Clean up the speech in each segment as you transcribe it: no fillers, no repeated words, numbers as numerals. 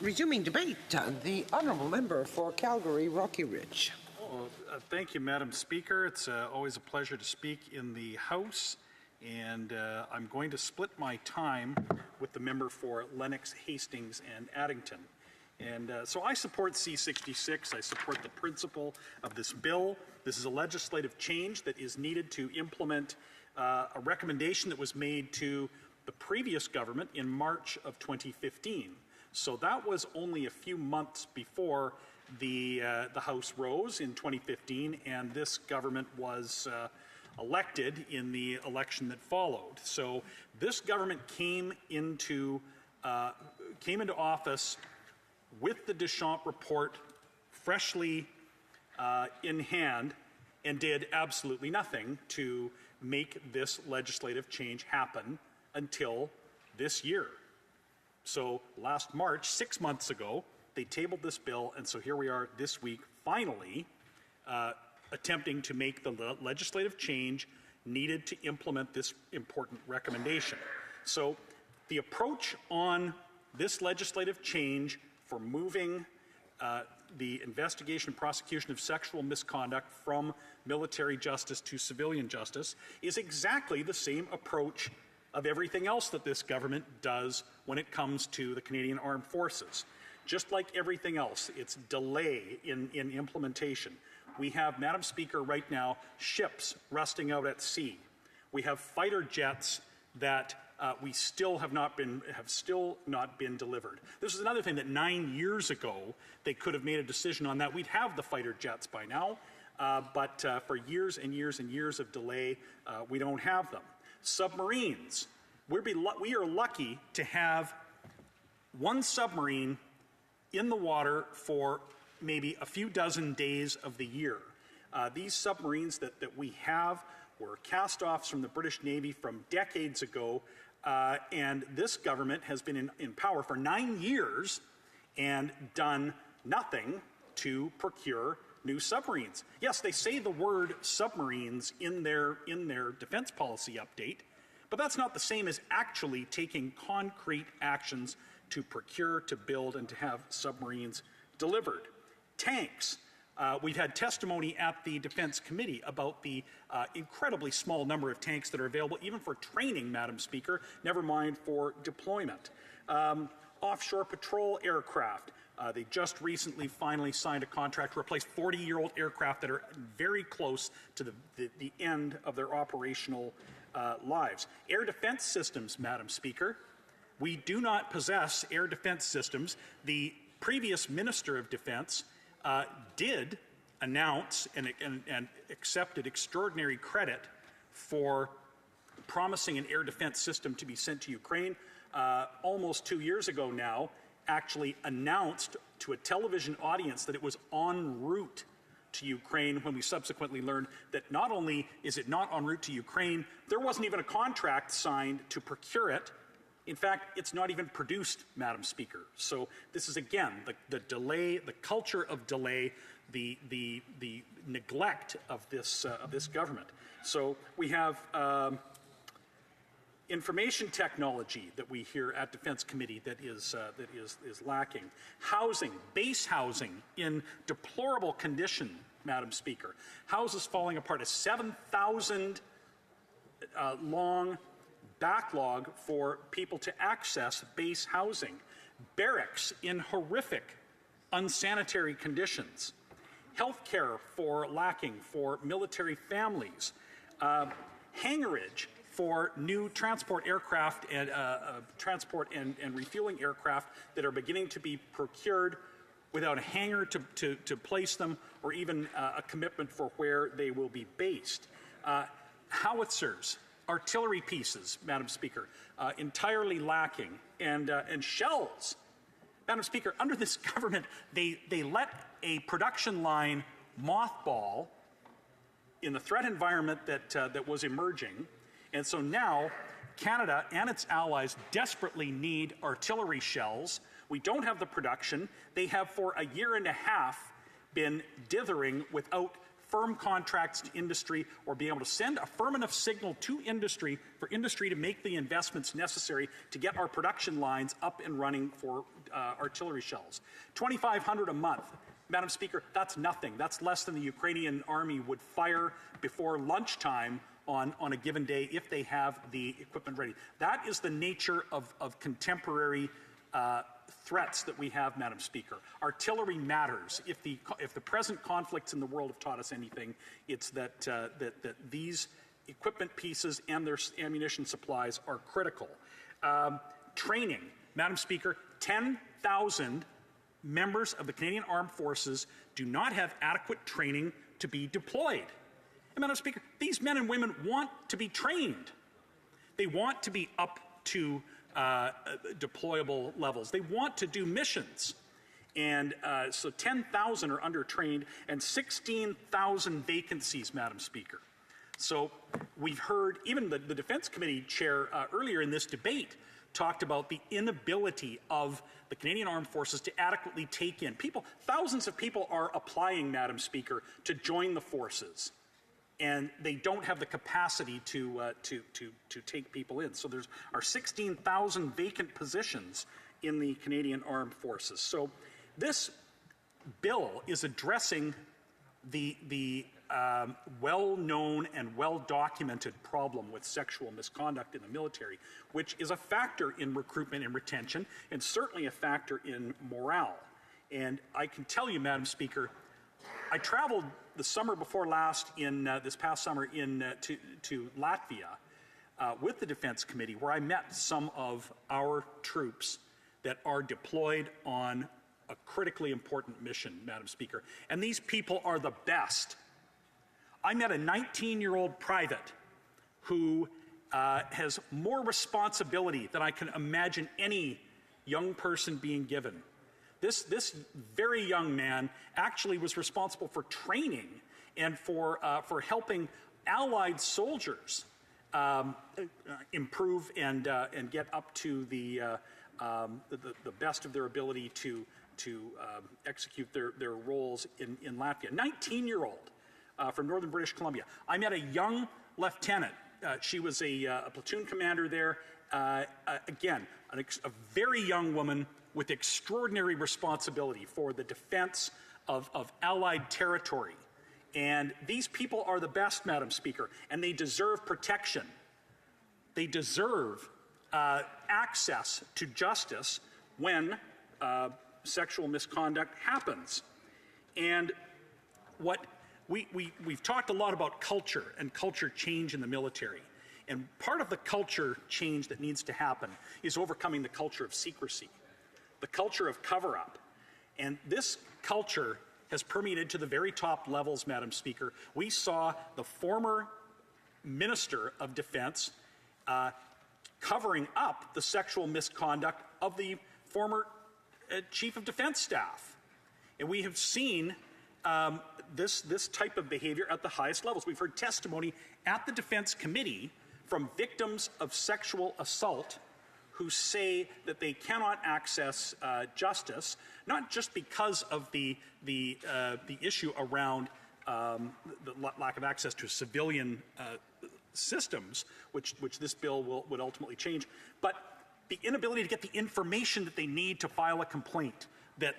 Resuming debate, the honourable member for Calgary, Rocky Ridge. Well, thank you, Madam Speaker. It's always a pleasure to speak in the House, and I'm going to split my time with the member for Lennox, Hastings, and Addington. And so I support C-66. I support the principle of this bill. This is a legislative change that is needed to implement a recommendation that was made to the previous government in March of 2015. So that was only a few months before the House rose in 2015, and this government was elected in the election that followed. So this government came into office with the Deschamps report freshly in hand, and did absolutely nothing to make this legislative change happen until this year. So last March, 6 months ago, they tabled this bill, and so here we are this week, finally attempting to make the legislative change needed to implement this important recommendation. So the approach on this legislative change for moving the investigation and prosecution of sexual misconduct from military justice to civilian justice is exactly the same approach of everything else that this government does when it comes to the Canadian Armed Forces. Just like everything else, it's delay in implementation. We have, Madam Speaker, right now, ships rusting out at sea. We have fighter jets that we still have not been delivered. This is another thing that 9 years ago they could have made a decision on that. We'd have the fighter jets by now, but for years and years and years of delay, we don't have them. Submarines. We are lucky to have one submarine in the water for maybe a few dozen days of the year. These submarines that we have were cast-offs from the British Navy from decades ago, and this government has been in power for 9 years and done nothing to procure new submarines. Yes, they say the word submarines in their defense policy update, but that's not the same as actually taking concrete actions to procure, to build, and to have submarines delivered. Tanks. We've had testimony at the Defense Committee about the incredibly small number of tanks that are available, even for training, Madam Speaker, never mind for deployment. Offshore patrol aircraft. They just recently finally signed a contract to replace 40-year-old aircraft that are very close to the end of their operational lives. Air defense systems, Madam Speaker. We do not possess air defense systems. The previous Minister of Defense did announce and accepted extraordinary credit for promising an air defense system to be sent to Ukraine. Almost 2 years ago now, actually announced to a television audience that it was en route to Ukraine, when we subsequently learned that not only is it not en route to Ukraine, there wasn't even a contract signed to procure it. In fact, it's not even produced, Madam Speaker. So this is, again, the delay, the culture of delay, the neglect of this government. So we have information technology that we hear at Defense Committee that is lacking. Housing, base housing in deplorable condition, Madam Speaker. Houses falling apart. A 7,000 long backlog for people to access base housing. Barracks in horrific, unsanitary conditions. Healthcare lacking for military families. Hangarage for new transport aircraft and transport and refueling aircraft that are beginning to be procured without a hangar to place them, or even a commitment for where they will be based. Howitzers, artillery pieces, Madam Speaker, entirely lacking, and shells. Madam Speaker, under this government, they let a production line mothball in the threat environment that was emerging, and so now Canada and its allies desperately need artillery shells. We don't have the production. They have for a year and a half been dithering without firm contracts to industry or be able to send a firm enough signal to industry for industry to make the investments necessary to get our production lines up and running for artillery shells. $2,500 a month. Madam Speaker, that's nothing. That's less than the Ukrainian army would fire before lunchtime on a given day if they have the equipment ready. That is the nature of contemporary threats that we have, Madam Speaker. Artillery matters. If the present conflicts in the world have taught us anything, it's that these equipment pieces and their ammunition supplies are critical. Training, Madam Speaker, 10,000 members of the Canadian Armed Forces do not have adequate training to be deployed. And Madam Speaker, these men and women want to be trained. They want to be up to deployable levels. They want to do missions. And so 10,000 are undertrained and 16,000 vacancies, Madam Speaker. So we've heard, even the Defense Committee chair earlier in this debate talked about the inability of the Canadian Armed Forces to adequately take in people. Thousands of people are applying, Madam Speaker, to join the forces. And they don't have the capacity to take people in. So there are 16,000 vacant positions in the Canadian Armed Forces. So this bill is addressing the well-known and well-documented problem with sexual misconduct in the military, which is a factor in recruitment and retention, and certainly a factor in morale. And I can tell you, Madam Speaker, I traveled the summer before last, this past summer, to Latvia with the Defense Committee, where I met some of our troops that are deployed on a critically important mission, Madam Speaker. And these people are the best. I met a 19-year-old private who has more responsibility than I can imagine any young person being given. This very young man actually was responsible for training and for helping Allied soldiers improve and get up to the best of their ability to execute their roles in Latvia. 19-year-old from northern British Columbia. I met a young lieutenant. She was a platoon commander there. Again, a very young woman with extraordinary responsibility for the defense of Allied territory. And these people are the best, Madam Speaker, and they deserve protection. They deserve access to justice when sexual misconduct happens. And what we've talked a lot about culture and culture change in the military. And part of the culture change that needs to happen is overcoming the culture of secrecy, the culture of cover-up. And this culture has permeated to the very top levels, Madam Speaker. We saw the former Minister of Defense covering up the sexual misconduct of the former Chief of Defense Staff. And we have seen this type of behavior at the highest levels. We've heard testimony at the Defense Committee from victims of sexual assault who say that they cannot access justice, not just because of the issue around the lack of access to civilian systems, which this bill would ultimately change, but the inability to get the information that they need to file a complaint, that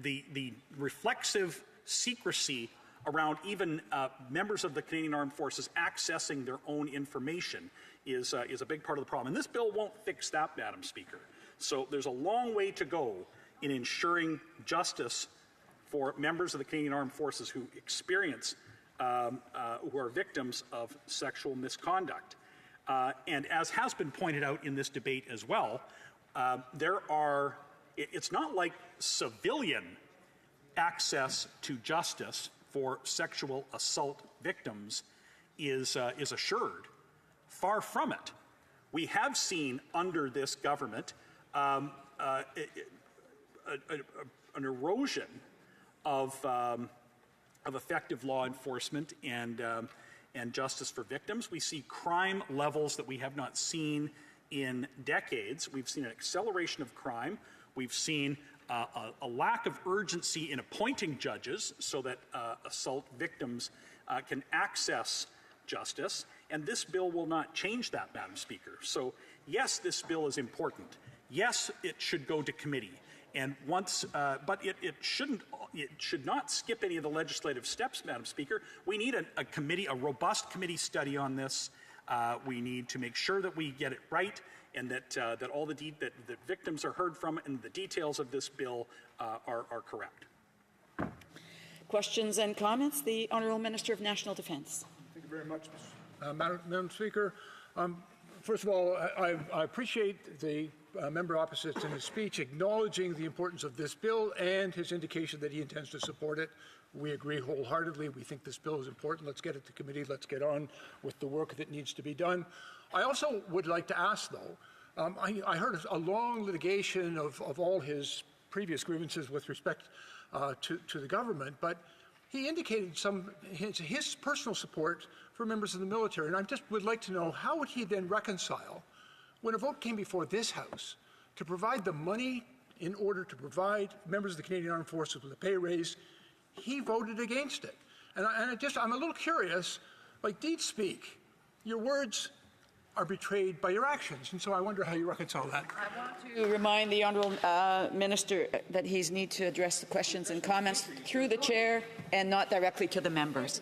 the reflexive secrecy around even members of the Canadian Armed Forces accessing their own information is a big part of the problem. And this bill won't fix that, Madam Speaker. So there's a long way to go in ensuring justice for members of the Canadian Armed Forces who experience, who are victims of sexual misconduct. And as has been pointed out in this debate as well, it's not like civilian access to justice for sexual assault victims is assured. Far from it. We have seen under this government an erosion of effective law enforcement and justice for victims. We see crime levels that we have not seen in decades. We've seen an acceleration of crime. We've seen a lack of urgency in appointing judges so that assault victims can access justice, and this bill will not change that, Madam Speaker. So, yes, this bill is important. Yes, it should go to committee, and but it should not skip any of the legislative steps, Madam Speaker. We need a robust committee study on this. We need to make sure that we get it right, and that all that victims are heard from, and the details of this bill are correct. Questions and comments? The Honourable Minister of National Defence. Thank you very much, Madam Speaker. First of all, I appreciate the member opposite in his speech acknowledging the importance of this bill and his indication that he intends to support it. We agree wholeheartedly. We think this bill is important. Let's get it to committee. Let's get on with the work that needs to be done. I also would like to ask, though, I heard a long litigation of all his previous grievances with respect to the government, but he indicated his personal support for members of the military, and I just would like to know how would he then reconcile when a vote came before this House to provide the money in order to provide members of the Canadian Armed Forces with a pay raise. He voted against it. And I'm a little curious, like deeds speak, your words are betrayed by your actions, and so I wonder how you reconcile that. I want to remind the Honourable Minister that he needs to address the questions and comments through the Chair and not directly to the members.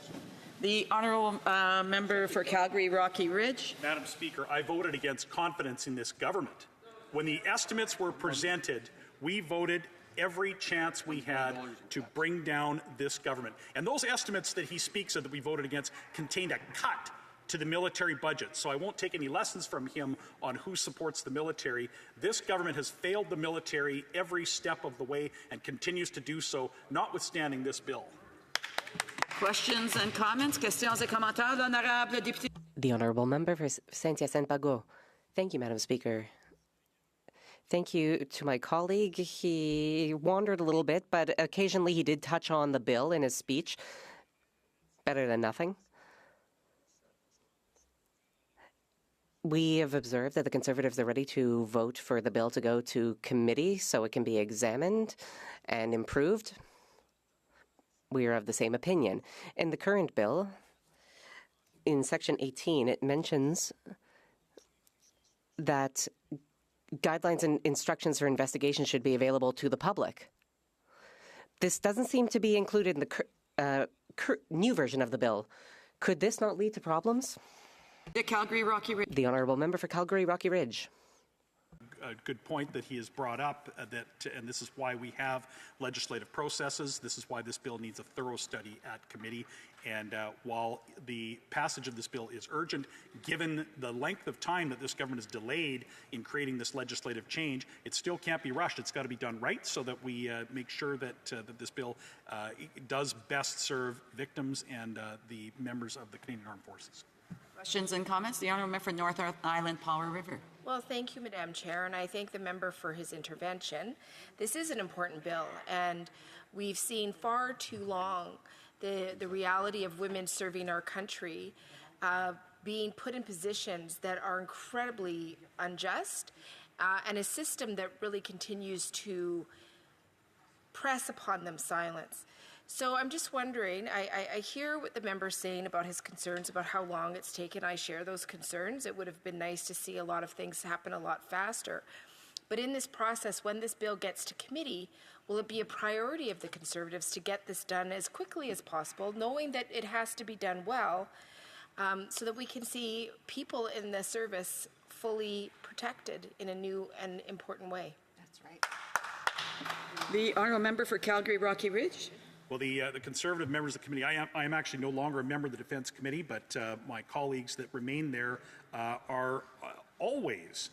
The Honourable Member for Calgary Rocky Ridge. Madam Speaker, I voted against confidence in this government. When the estimates were presented, we voted every chance we had to bring down this government. And those estimates that he speaks of that we voted against contained a cut to the military budget. So I won't take any lessons from him on who supports the military. This government has failed the military every step of the way and continues to do so, notwithstanding this bill. Questions and comments? Questions et commentaires, l'honorable député. The Honourable Member for Saint-Hyacinthe-Bagot. Thank you, Madam Speaker. Thank you to my colleague. He wandered a little bit, but occasionally he did touch on the bill in his speech. Better than nothing. We have observed that the Conservatives are ready to vote for the bill to go to committee so it can be examined and improved. We are of the same opinion. In the current bill, in Section 18, it mentions that guidelines and instructions for investigation should be available to the public. This doesn't seem to be included in the new version of the bill. Could this not lead to problems? The Calgary Rocky Ridge. The Honourable Member for Calgary Rocky Ridge. A good point that he has brought up, and this is why we have legislative processes. This is why this bill needs a thorough study at committee. And while the passage of this bill is urgent, given the length of time that this government has delayed in creating this legislative change, it still can't be rushed. It's got to be done right so that we make sure that this bill does best serve victims and the members of the Canadian Armed Forces. Questions and comments? The Honourable Member for North Island Powell River. Well, thank you, Madam Chair, and I thank the member for his intervention. This is an important bill, and we've seen far too long the reality of women serving our country being put in positions that are incredibly unjust, and a system that really continues to press upon them silence. So I'm just wondering, I hear what the member's saying about his concerns about how long it's taken. I share those concerns. It would have been nice to see a lot of things happen a lot faster. But in this process, when this bill gets to committee, will it be a priority of the Conservatives to get this done as quickly as possible, knowing that it has to be done well, so that we can see people in the service fully protected in a new and important way? That's right. The Honourable Member for Calgary Rocky Ridge. Well, the Conservative members of the committee, I am actually no longer a member of the Defence Committee, but my colleagues that remain there are always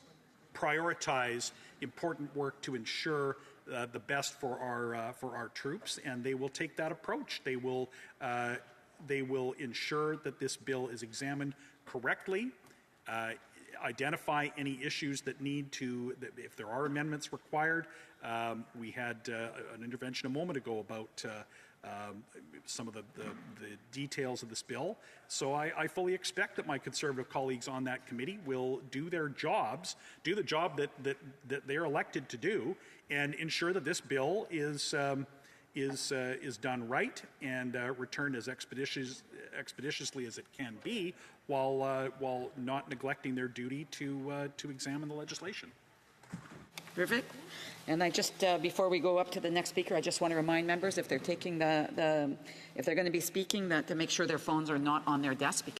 prioritize important work to ensure the best for our troops, and they will take that approach. They will ensure that this bill is examined correctly, identify any issues that need to, if there are amendments required. We had an intervention a moment ago about some of the details of this bill. So I fully expect that my Conservative colleagues on that committee will do their jobs, do the job that they're elected to do, and ensure that this bill is is done right and returned as expeditiously as it can be, while not neglecting their duty to examine the legislation. Perfect. And I just, before we go up to the next speaker, I just want to remind members if they're taking if they're going to be speaking, that to make sure their phones are not on their desk.